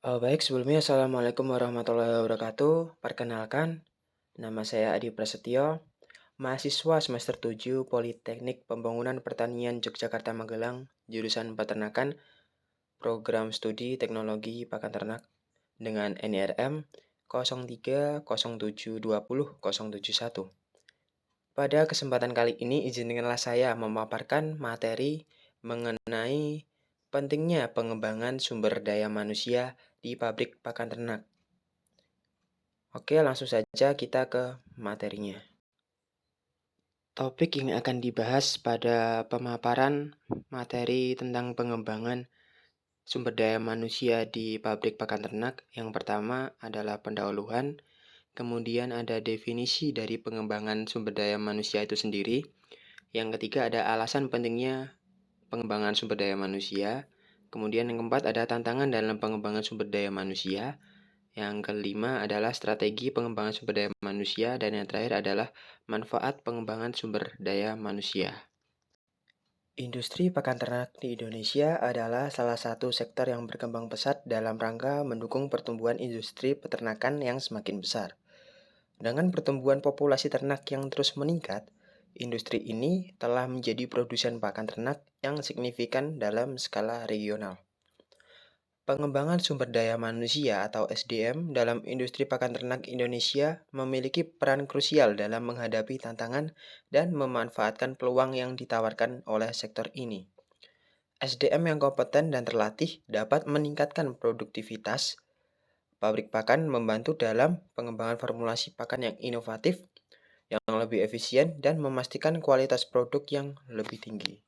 Baik, sebelumnya Assalamualaikum warahmatullahi wabarakatuh. Perkenalkan, nama saya Adi Prasetyo, mahasiswa semester 7 Politeknik Pembangunan Pertanian Yogyakarta Magelang, jurusan Peternakan, Program Studi Teknologi Pakan Ternak dengan NIRM 0307200071. Pada kesempatan kali ini, izinkanlah saya memaparkan materi mengenai pentingnya pengembangan sumber daya manusia di pabrik pakan ternak. Oke, langsung saja kita ke materinya. Topik yang akan dibahas pada pemaparan materi tentang pengembangan sumber daya manusia di pabrik pakan ternak. Yang pertama adalah pendahuluan, kemudian ada definisi dari pengembangan sumber daya manusia itu sendiri. Yang ketiga ada alasan pentingnya pengembangan sumber daya manusia. Kemudian yang keempat ada tantangan dalam pengembangan sumber daya manusia. Yang kelima adalah strategi pengembangan sumber daya manusia, dan yang terakhir adalah manfaat pengembangan sumber daya manusia. Industri pakan ternak di Indonesia adalah salah satu sektor yang berkembang pesat dalam rangka mendukung pertumbuhan industri peternakan yang semakin besar. Dengan pertumbuhan populasi ternak yang terus meningkat, industri ini telah menjadi produsen pakan ternak yang signifikan dalam skala regional. Pengembangan sumber daya manusia atau SDM dalam industri pakan ternak Indonesia memiliki peran krusial dalam menghadapi tantangan dan memanfaatkan peluang yang ditawarkan oleh sektor ini. SDM yang kompeten dan terlatih dapat meningkatkan produktivitas pabrik pakan, membantu dalam pengembangan formulasi pakan yang inovatif, yang lebih efisien, dan memastikan kualitas produk yang lebih tinggi.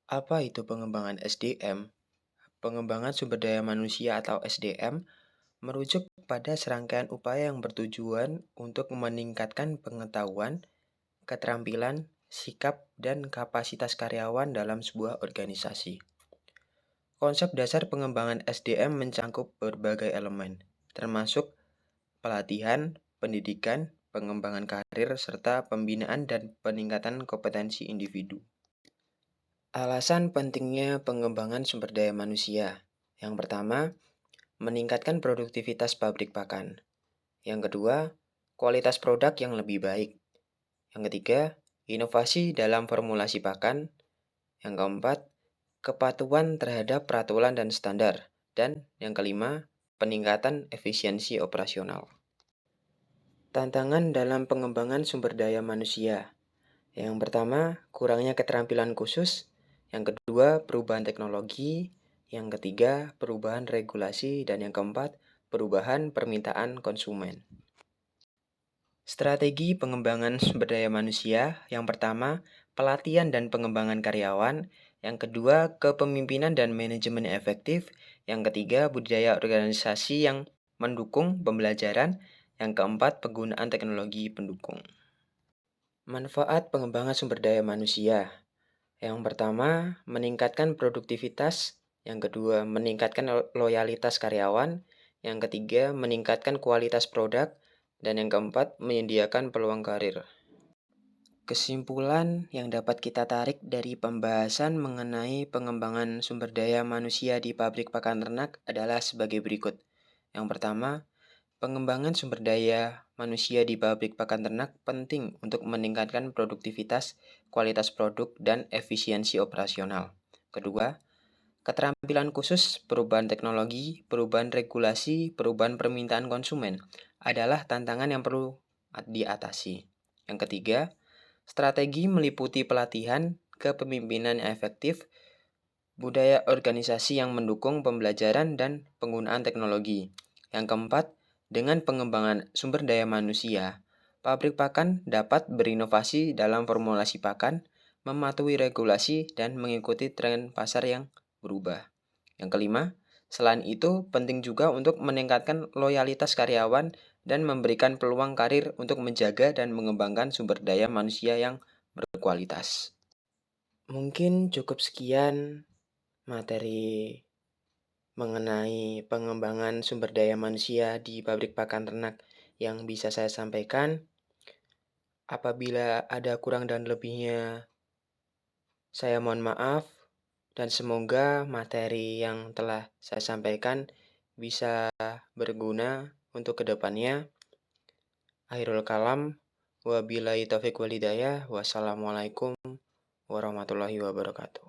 Apa itu pengembangan SDM? Pengembangan sumber daya manusia atau SDM merujuk pada serangkaian upaya yang bertujuan untuk meningkatkan pengetahuan, keterampilan, sikap, dan kapasitas karyawan dalam sebuah organisasi. Konsep dasar pengembangan SDM mencangkup berbagai elemen, termasuk pelatihan, pendidikan, pengembangan karir, serta pembinaan dan peningkatan kompetensi individu. Alasan pentingnya pengembangan sumber daya manusia. Yang pertama, meningkatkan produktivitas pabrik pakan. Yang kedua, kualitas produk yang lebih baik. Yang ketiga, inovasi dalam formulasi pakan. Yang keempat, kepatuhan terhadap peraturan dan standar. Dan yang kelima, peningkatan efisiensi operasional. Tantangan dalam pengembangan sumber daya manusia. Yang pertama, kurangnya keterampilan khusus. Yang kedua, perubahan teknologi. Yang ketiga, perubahan regulasi. Dan yang keempat, perubahan permintaan konsumen. Strategi pengembangan sumber daya manusia. Yang pertama, pelatihan dan pengembangan karyawan. Yang kedua, kepemimpinan dan manajemen efektif. Yang ketiga, budaya organisasi yang mendukung pembelajaran. Yang keempat, penggunaan teknologi pendukung. Manfaat pengembangan sumber daya manusia. Yang pertama, meningkatkan produktivitas. Yang kedua, meningkatkan loyalitas karyawan. Yang ketiga, meningkatkan kualitas produk. Dan yang keempat, menyediakan peluang karir. Kesimpulan yang dapat kita tarik dari pembahasan mengenai pengembangan sumber daya manusia di pabrik pakan ternak adalah sebagai berikut. Yang pertama, pengembangan sumber daya manusia di pabrik pakan ternak penting untuk meningkatkan produktivitas, kualitas produk, dan efisiensi operasional. Kedua, keterampilan khusus, perubahan teknologi, perubahan regulasi, perubahan permintaan konsumen adalah tantangan yang perlu diatasi. Yang ketiga, strategi meliputi pelatihan, kepemimpinan yang efektif, budaya organisasi yang mendukung pembelajaran dan penggunaan teknologi. Yang keempat, dengan pengembangan sumber daya manusia, pabrik pakan dapat berinovasi dalam formulasi pakan, mematuhi regulasi, dan mengikuti tren pasar yang berubah. Yang kelima, selain itu penting juga untuk meningkatkan loyalitas karyawan dan memberikan peluang karir untuk menjaga dan mengembangkan sumber daya manusia yang berkualitas. Mungkin cukup sekian materi mengenai pengembangan sumber daya manusia di pabrik pakan ternak yang bisa saya sampaikan. Apabila ada kurang dan lebihnya, saya mohon maaf, dan semoga materi yang telah saya sampaikan bisa berguna untuk kedepannya. Akhirul kalam, wabillahi taufiq walhidayah. Wassalamualaikum warahmatullahi wabarakatuh.